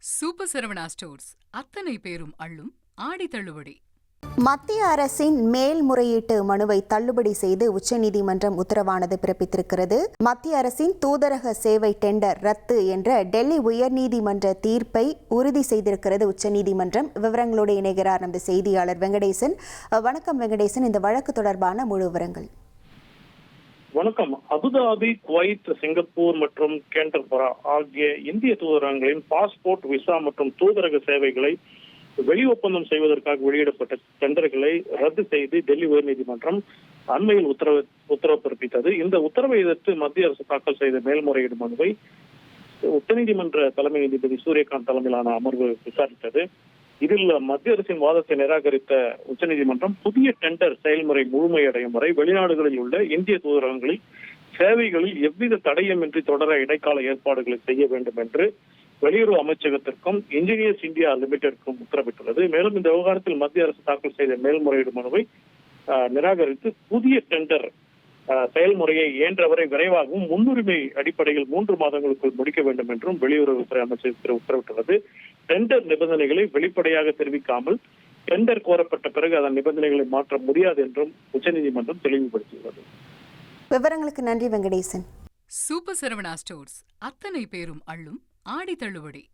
Super Saravana stores அத்தனை பேரும் அள்ளும் ஆடி தள்ளுபடி. மத்திய அரசின் மேல்முறையீட்டு மனுவை தள்ளுபடி செய்து உச்சநீதிமன்றம் உத்தரவானது பிறப்பித்திருக்கிறது. மத்திய அரசின் தூதரக சேவை டெண்டர் ரத்து என்ற டெல்லி உயர்நீதிமன்ற தீர்ப்பை உறுதி செய்திருக்கிறது உச்சநீதிமன்றம். விவரங்களோடு இணைகிறார் நமது செய்தியாளர் வெங்கடேசன். வணக்கம் வெங்கடேசன், இந்த வழக்கு தொடர்பான முழு விவரங்கள். வணக்கம். அபுதாபி, குவைத், சிங்கப்பூர் மற்றும் கேண்டர்பரா ஆகிய இந்திய தூதரகங்களின் பாஸ்போர்ட், விசா மற்றும் தூதரக சேவைகளை வெளி ஒப்பந்தம் செய்வதற்காக வெளியிடப்பட்ட டெண்டர்களை ரத்து செய்து டெல்லி உயர்நீதிமன்றம் அண்மையில் உத்தரவு பிறப்பித்தது. இந்த உத்தரவை எதிர்த்து மத்திய அரசு தாக்கல் செய்த மேல்முறையீடு மனுவை உச்சநீதிமன்ற தலைமை நீதிபதி சூரியகாந்த் தலைமையிலான அமர்வு விசாரித்தது. இதில் மத்திய அரசின் வாதத்தை நிராகரித்த உச்சநீதிமன்றம் புதிய டெண்டர் செயல்முறை முழுமையடையும் வரை வெளிநாடுகளில் உள்ள இந்திய தூதரகங்களில் சேவைகளில் எவ்வித தடயமின்றி தொடர இடைக்கால ஏற்பாடுகளை செய்ய வேண்டும் என்று வெளியுறவு அமைச்சகத்திற்கும் இன்ஜினியர்ஸ் இந்தியா லிமிடெடுக்கும் உத்தரவிட்டுள்ளது. மேலும் இந்த விவகாரத்தில் மத்திய அரசு தாக்கல் செய்த மேல்முறையீடு மனுவை நிராகரித்து புதிய டெண்டர் செயல்முறையை இயன்றவரை விரைவாகவும் முன்னுரிமை அடிப்படையில் 3 மாதங்களுக்குள் முடிக்க வேண்டும் என்றும் வெளியுறவுத்துறை அமைச்சர் உத்தரவிட்டுள்ளது. டெண்டர் நிபந்தனைகளை வெளிப்படையாக தெரிவிக்காமல் டெண்டர் கோரப்பட்ட பிறகு அதன் நிபந்தனைகளை மாற்ற முடியாது என்றும் உச்சநீதிமன்றம் தெளிவுபடுத்தியுள்ளது. விவரங்களுக்கு நன்றி வெங்கடேசன். சூப்பர் சரவணா ஸ்டோர்ஸ் அத்தனை பேரும் அள்ளும் ஆடி தள்ளுபடி.